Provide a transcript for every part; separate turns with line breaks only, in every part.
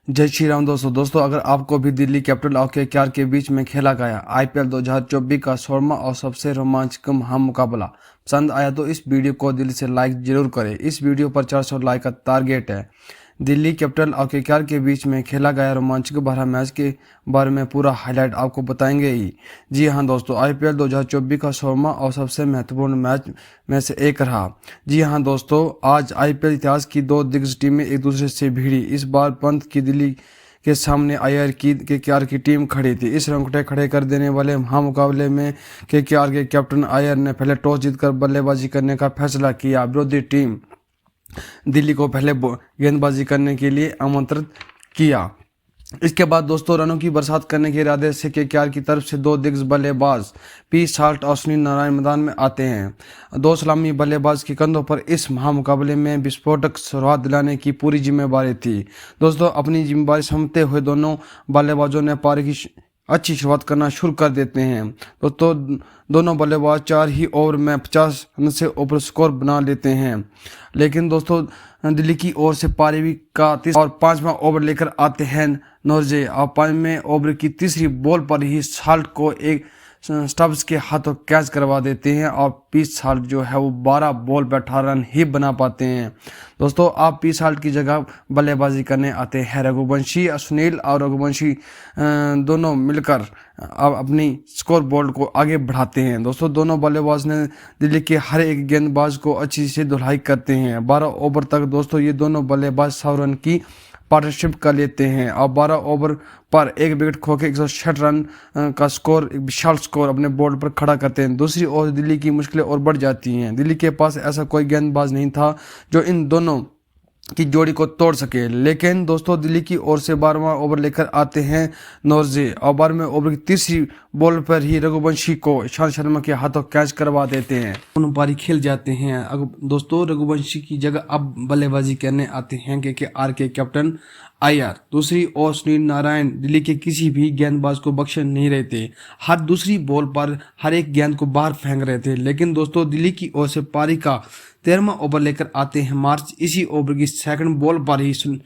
जय श्री राम दोस्तों अगर आपको भी दिल्ली कैपिटल और केकेआर के बीच में खेला गया आईपीएल 2024 का 16वां और सबसे रोमांचक महामुकाबला पसंद आया तो इस वीडियो को दिल से लाइक जरूर करें। इस वीडियो पर 400 लाइक का टारगेट है। दिल्ली कैपिटल और केकेआर के बीच में खेला गया रोमांचक भरा मैच के बारे में पूरा हाईलाइट आपको बताएंगे ही। जी हाँ दोस्तों, आईपीएल 2024 का 16वां और सबसे महत्वपूर्ण मैच में से एक रहा। जी हाँ दोस्तों, आज आईपीएल इतिहास की दो दिग्गज टीमें एक दूसरे से भिड़ी। इस बार पंत की दिल्ली के सामने आईआर की केकेआर की टीम खड़ी थी। इस रोंगटे खड़े कर देने वाले महामुकाबले में केकेआर के कैप्टन आईआर ने पहले टॉस जीतकर बल्लेबाजी करने का फैसला किया। विरोधी टीम दिल्ली को पहले गेंदबाजी करने के लिए आमंत्रित किया। इसके बाद दोस्तों रनों की बरसात करने के इरादे से केकेआर की तरफ से दो दिग्गज बल्लेबाज पी साल्ट और सुनील नारायण मैदान में आते हैं। दो सलामी बल्लेबाज के कंधों पर इस महामुकाबले में विस्फोटक शुरुआत दिलाने की पूरी जिम्मेवारी थी। दोस्तों अपनी जिम्मेवारी समझते हुए दोनों बल्लेबाजों ने पारी की अच्छी शुरुआत करना शुरू कर देते हैं। दोस्तों दोनों बल्लेबाज 4 ही ओवर में 50 रन से ऊपर स्कोर बना लेते हैं। लेकिन दोस्तों दिल्ली की ओर से पारी का 3 और 5वां ओवर लेकर आते हैं नॉर्जे और 5वें ओवर की तीसरी बॉल पर ही साल्ट को एक स्टब्स के हाथों कैच करवा देते हैं और पी साल्ट जो है वो 12 बॉल पर 18 रन ही बना पाते हैं। दोस्तों आप पी साल्ट की जगह बल्लेबाजी करने आते हैं रघुवंशी। सुनील और रघुवंशी दोनों मिलकर अपनी स्कोर बोर्ड को आगे बढ़ाते हैं। दोस्तों दोनों बल्लेबाज ने दिल्ली के हर एक गेंदबाज को अच्छी से धुलाई करते हैं। 12 ओवर तक दोस्तों ये दोनों बल्लेबाज 100 रन की पार्टनरशिप कर लेते हैं और 12 ओवर पर एक विकेट खोके 160 रन का स्कोर, एक विशाल स्कोर अपने बोर्ड पर खड़ा करते हैं। दूसरी ओर दिल्ली की मुश्किलें और बढ़ जाती हैं। दिल्ली के पास ऐसा कोई गेंदबाज नहीं था जो इन दोनों की जोड़ी को तोड़ सके। लेकिन दोस्तों दिल्ली की ओर से 12वां ओवर लेकर आते हैं नॉर्जे और 12वें ओवर की तीसरी बॉल पर ही रघुवंशी को ईशांत शर्मा के हाथों कैच करवा देते हैं। दोनों पारी खेल जाते हैं। दोस्तों रघुवंशी की जगह अब बल्लेबाजी करने आते हैं केकेआर के कैप्टन आईआर। दूसरी ओर सुनील नारायण दिल्ली के किसी भी गेंदबाज को बख्शे नहीं रहे थे। हर दूसरी बॉल पर हर एक गेंद को बाहर फेंक रहे थे। लेकिन दोस्तों दिल्ली की ओर से पारी का 13वां ओवर लेकर आते हैं मार्च। इसी ओवर की सेकंड बॉल पर ही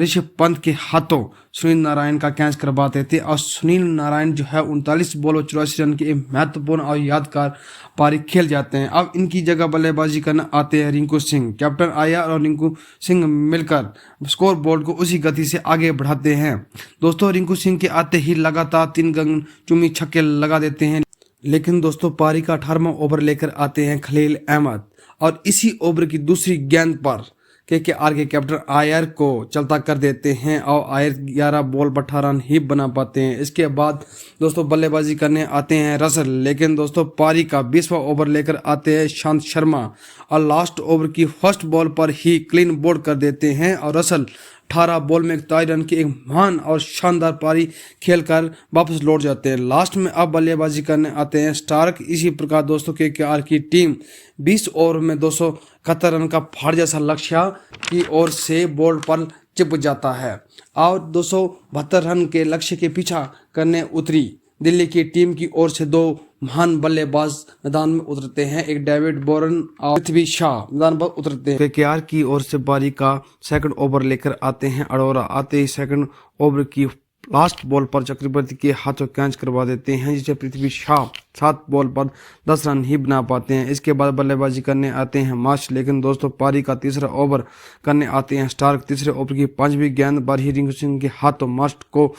ऋषभ पंत के हाथों सुनील नारायण का कैच करवाते थे और सुनील नारायण जो है 39 बॉल और 84 रन के एक महत्वपूर्ण और यादगार पारी खेल जाते हैं। अब इनकी जगह बल्लेबाजी करना आते हैं रिंकू सिंह। कैप्टन आईआर और रिंकू सिंह मिलकर स्कोर बोर्ड को उसी गति से आगे बढ़ाते हैं। दोस्तों रिंकू सिंह के आते ही लगातार 3 गगनचुंबी छक्के लगा देते हैं। लेकिन दोस्तों पारी का 18वां ओवर लेकर आते हैं खलील अहमद और इसी ओवर की दूसरी गेंद पर केकेआर के कैप्टन आईआर को चलता कर देते हैं और आईआर 11 बॉल पर 18 रन ही बना पाते हैं। इसके बाद दोस्तों बल्लेबाजी करने आते हैं रसल। लेकिन दोस्तों पारी का 20वां ओवर लेकर आते हैं ईशांत शर्मा और लास्ट ओवर की फर्स्ट बॉल पर ही क्लीन बोल्ड कर देते हैं और रसल 18 बॉल में 41 रन की एक महान और शानदार पारी खेलकर वापस लौट जाते हैं। लास्ट में अब बल्लेबाजी करने आते हैं स्टार्क। इसी प्रकार दोस्तों केकेआर की टीम 20 ओवर में 271 रन का फाड़ जैसा लक्ष्य की ओर से बोर्ड पर चिपक जाता है और 272 रन के लक्ष्य के पीछा करने उतरी दिल्ली की टीम की ओर से दो महान बल्लेबाज मैदान में उतरते हैं। एक डेविड बोरन और पृथ्वी शाह मैदान पर उतरते हैं। केकेआर की ओर से पारी का सेकंड ओवर लेकर आते हैं अरोरा। आते ही सेकंड ओवर की लास्ट बॉल पर चक्रवर्ती के हाथों कैच करवा देते हैं जिसे पृथ्वी शाह 7 बॉल पर 10 रन ही बना पाते हैं। इसके बाद बल्लेबाजी करने आते हैं मार्च। लेकिन दोस्तों पारी का तीसरा ओवर करने आते हैं स्टार्क। तीसरे ओवर की 5वीं गेंद पर ही रिंकू सिंह के हाथों मार्च को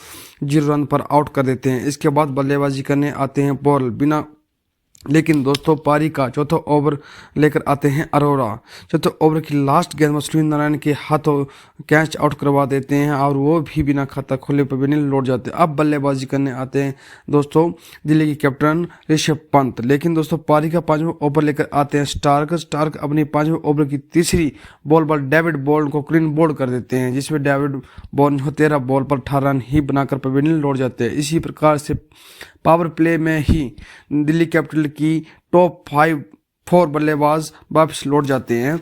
0 रन पर आउट कर देते हैं। इसके बाद बल्लेबाजी करने आते हैं बॉल बिना। लेकिन दोस्तों पारी का चौथा ओवर लेकर आते हैं अरोरा। चौथे ओवर की लास्ट गेंद में सुनील नारायण के हाथों कैच आउट करवा देते हैं और वो भी बिना खाता खोले पवेलियन लौट जाते हैं। अब बल्लेबाजी करने आते हैं दोस्तों दिल्ली के कैप्टन ऋषभ पंत। लेकिन दोस्तों पारी का 5वां ओवर लेकर आते हैं स्टार्क अपनी 5वें ओवर की तीसरी बॉल पर डेविड बॉर्न को क्लीन बोल्ड कर देते हैं जिसमें डेविड बॉर्न 13 बॉल पर 18 रन ही बनाकर पवेलियन लौट जाते हैं। इसी प्रकार से पावर प्ले में ही दिल्ली कैपिटल की टॉप 4 बल्लेबाज वापस लौट जाते हैं।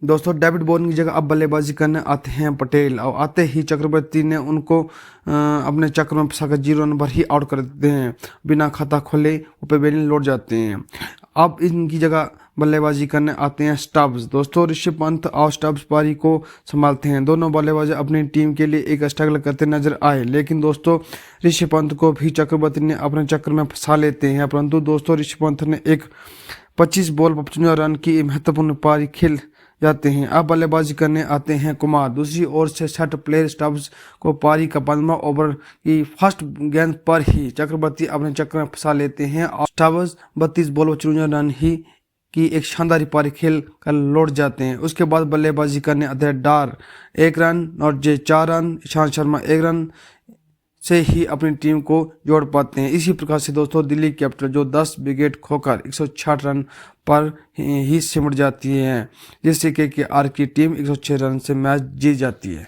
दोस्तों डेविड बॉर्न की जगह अब बल्लेबाजी करने आते हैं पटेल और आते ही चक्रवर्ती ने उनको अपने चक्र में फंसाकर 0 रन पर ही आउट कर देते हैं। बिना खाता खोले वो पवेलियन लौट जाते हैं। अब इनकी जगह बल्लेबाजी करने आते हैं स्टब्स। दोस्तों ऋषभ पंत और स्टब्स पारी को संभालते हैं। दोनों बल्लेबाज अपनी टीम के लिए एक स्ट्रगल करते नजर आए, लेकिन दोस्तों ऋषभ पंत को भी चक्रवर्ती ने अपने चक्कर में फंसा लेते हैं। परंतु दोस्तों ऋषभ पंत ने एक 25 बॉल पर 55 रन की महत्वपूर्ण पारी खेल जाते हैं। अब बल्लेबाजी करने आते हैं कुमार। दूसरी ओर से छठ प्लेयर स्टब्स को पारी का 15वां ओवर की फर्स्ट गेंद पर ही चक्रवर्ती अपने चक्कर में फंसा लेते हैं और स्टब्स 32 बॉल पर 54 रन ही की एक शानदार पारी खेल कर लौट जाते हैं। उसके बाद बल्लेबाजी करने आते हैं डार 1 रन और जे 4 रन, ईशांत शर्मा 1 रन से ही अपनी टीम को जोड़ पाते हैं। इसी प्रकार से दोस्तों दिल्ली कैपिटल जो 10 विकेट खोकर 166 रन पर ही सिमट जाती है, जिससे के आर की टीम 106 रन से मैच जीत जाती है।